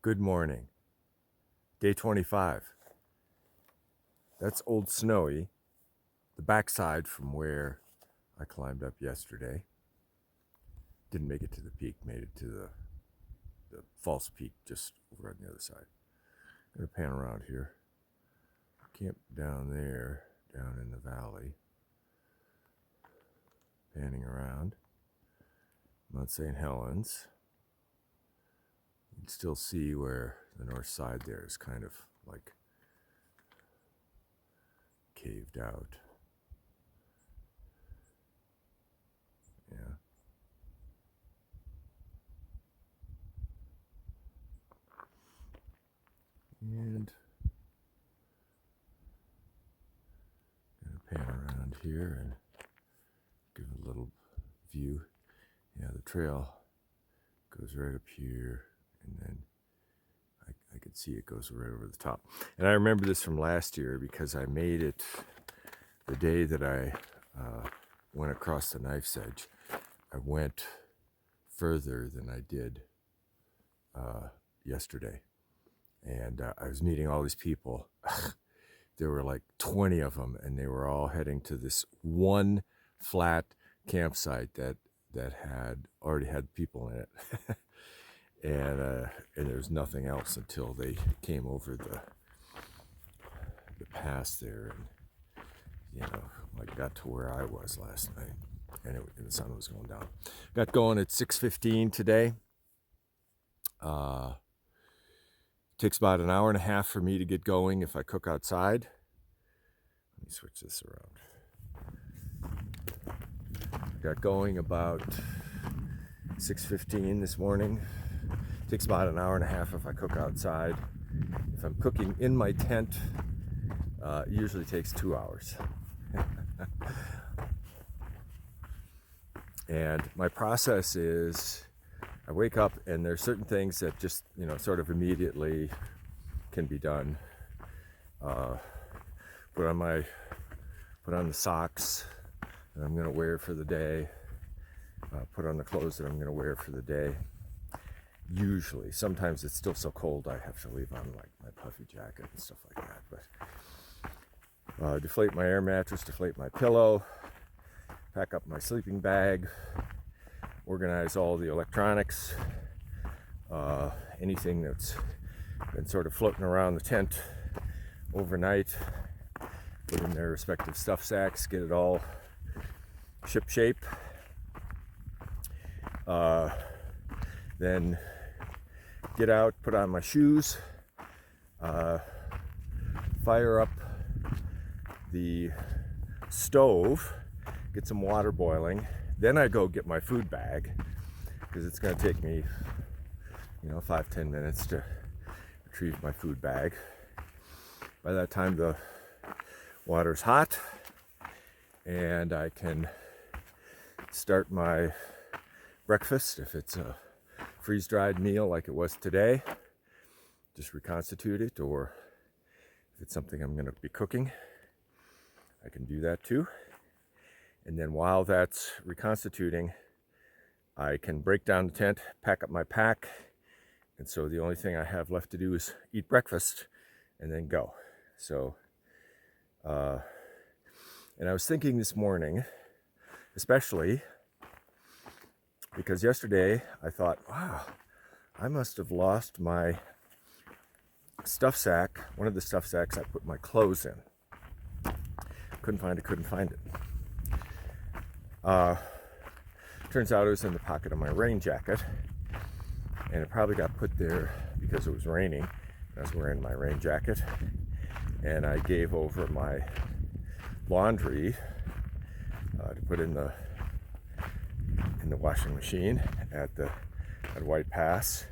Good morning. Day 25. That's Old Snowy, the backside from where I climbed up yesterday. Didn't make it to the peak, made it to the false peak just over on the other side. I'm going to pan around here. Camp down there, down in the valley. Panning around. Mount St. Helens. You can still see where the north side there is kind of like caved out. Yeah. And gonna pan around here and give a little view. Yeah, the trail goes right up here, and then I could see it goes right over the top. And I remember this from last year because I made it the day that I went across the knife's edge. I went further than I did yesterday. And I was meeting all these people. There were like 20 of them, and they were all heading to this one flat campsite that had already had people in it. And there was nothing else until they came over the pass there, and like got to where I was last night, and the sun was going down. Got going at 6:15 today. Takes about an hour and a half for me to get going if I cook outside. Let me switch this around. Got going about 6:15 this morning. Takes about an hour and a half if I cook outside. If I'm cooking in my tent, it usually takes 2 hours. And my process is I wake up and there's certain things that just, sort of immediately can be done. Put on the socks that I'm gonna wear for the day. Put on the clothes that I'm gonna wear for the day. Usually, sometimes it's still so cold I have to leave on like my puffy jacket and stuff like that. But deflate my air mattress, deflate my pillow, pack up my sleeping bag, organize all the electronics, anything that's been sort of floating around the tent overnight, put in their respective stuff sacks, get it all ship shape. Then get out, put on my shoes, fire up the stove, get some water boiling. Then I go get my food bag because it's going to take me, 5-10 minutes to retrieve my food bag. By that time, the water's hot and I can start my breakfast. If it's a freeze-dried meal like it was today, just reconstitute it, or if it's something I'm going to be cooking, I can do that too. And then while that's reconstituting, I can break down the tent, pack up my pack, and so the only thing I have left to do is eat breakfast and then go. So, and I was thinking this morning, especially because yesterday I thought, wow, I must have lost my stuff sack, one of the stuff sacks I put my clothes in. Couldn't find it. Turns out it was in the pocket of my rain jacket, and it probably got put there because it was raining. I was wearing my rain jacket, and I gave over my laundry to put in the washing machine at White Pass,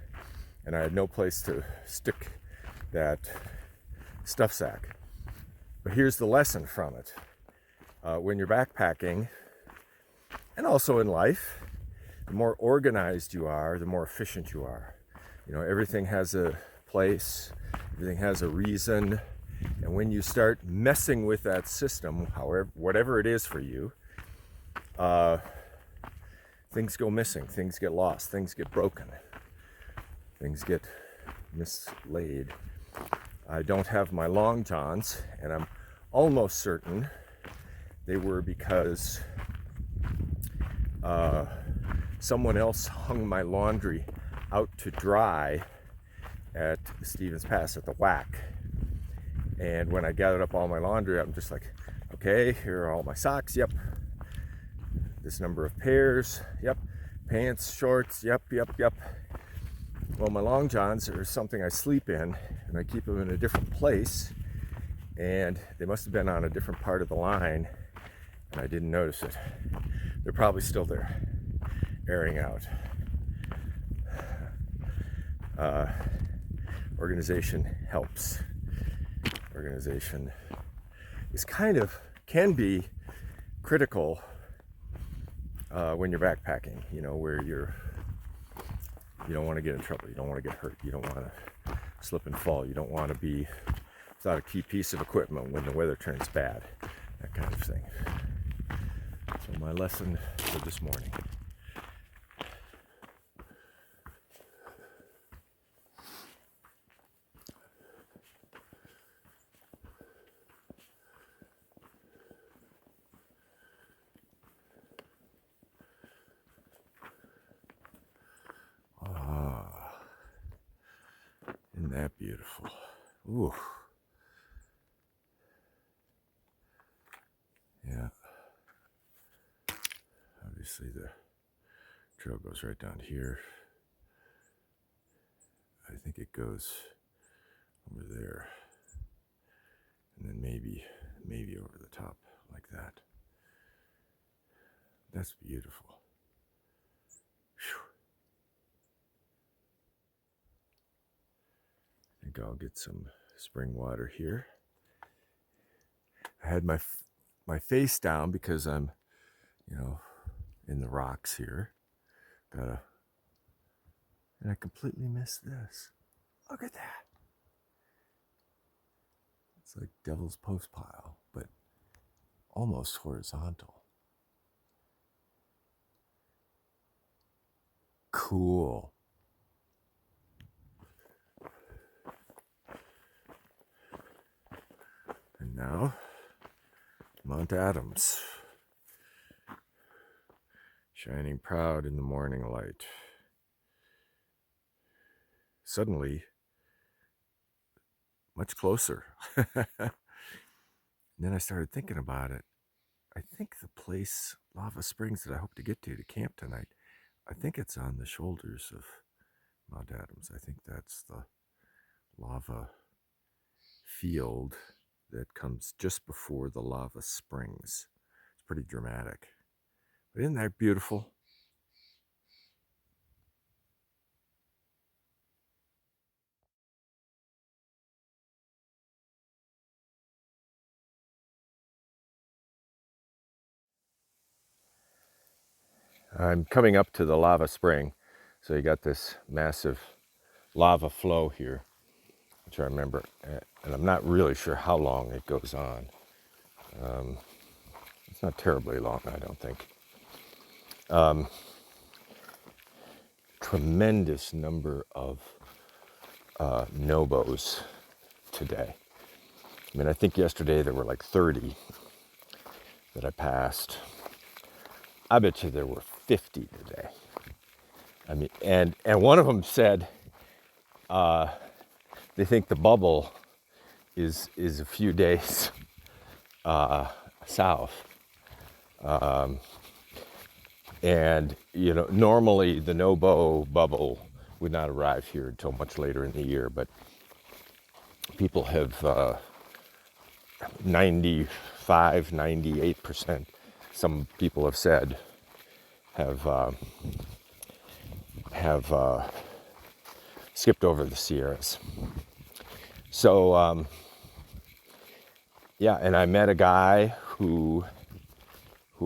and I had no place to stick that stuff sack. But here's the lesson from it. When you're backpacking, and also in life, the more organized you are, the more efficient you are. Everything has a place, everything has a reason, and when you start messing with that system, whatever it is for you, things go missing, things get lost, things get broken, things get mislaid. I don't have my long johns, and I'm almost certain they were because someone else hung my laundry out to dry at Stevens Pass at the Whack. And when I gathered up all my laundry, I'm just like, okay, here are all my socks, yep. This number of pairs, yep. Pants, shorts, yep. Well, my long johns are something I sleep in, and I keep them in a different place, and they must have been on a different part of the line, and I didn't notice it. They're probably still there, airing out. Organization helps. Organization is can be critical when you're backpacking, where you don't want to get in trouble, you don't want to get hurt, you don't want to slip and fall, you don't want to be without a key piece of equipment when the weather turns bad, that kind of thing. So my lesson for this morning. Isn't that beautiful? Ooh. Yeah. Obviously the trail goes right down here. I think it goes over there. And then maybe over the top like that. That's beautiful. Whew. I think I'll get some spring water here. I had my face down because I'm, in the rocks here. And I completely missed this. Look at that. It's like Devil's Post Pile, but almost horizontal. Cool. And now, Mount Adams, shining proud in the morning light. Suddenly, much closer. Then I started thinking about it. I think the place, Lava Springs, that I hope to get to camp tonight, I think it's on the shoulders of Mount Adams. I think that's the lava field that comes just before the lava springs. It's pretty dramatic. But isn't that beautiful? I'm coming up to the lava spring. So you got this massive lava flow here, which I remember, and I'm not really sure how long it goes on. It's not terribly long, I don't think. Tremendous number of NoBos today. I mean, I think yesterday there were like 30 that I passed. I bet you there were 50 today. I mean, and one of them said they think the bubble is a few days south. And, normally the NoBo bubble would not arrive here until much later in the year, but people have 95, 98%, some people have said, have skipped over the Sierras. So, yeah, and I met a guy who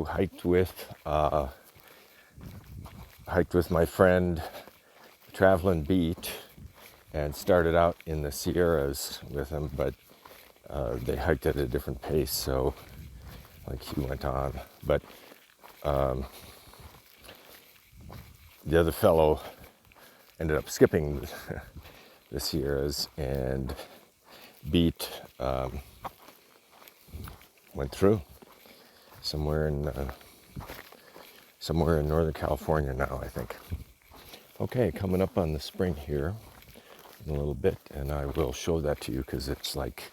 hiked with my friend Traveling Beat and started out in the Sierras with him, but they hiked at a different pace, so like he went on. But the other fellow ended up skipping the Sierras and beat, went through somewhere in Northern California now, I think. Okay, coming up on the spring here in a little bit, and I will show that to you because it's like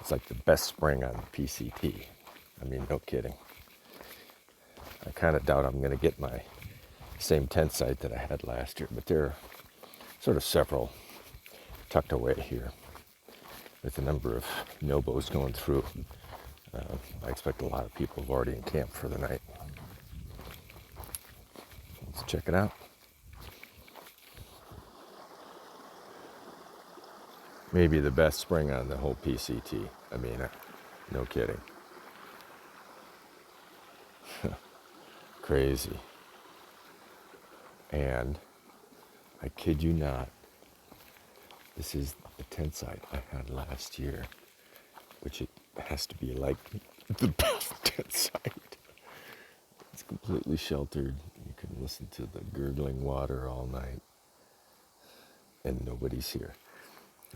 the best spring on the PCT. I mean, no kidding. I kind of doubt I'm going to get my same tent site that I had last year, but there are sort of several tucked away here with a number of nobos going through. I expect a lot of people have already encamped for the night. Let's check it out. Maybe the best spring on the whole PCT. I mean, no kidding. Crazy. And I kid you not, this is the tent site I had last year, which it has to be like the best tent site. It's completely sheltered. You can listen to the gurgling water all night, and nobody's here.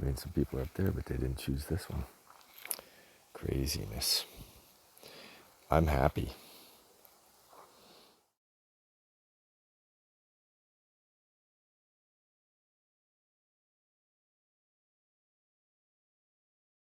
I mean, some people are up there, but they didn't choose this one. Craziness. I'm happy.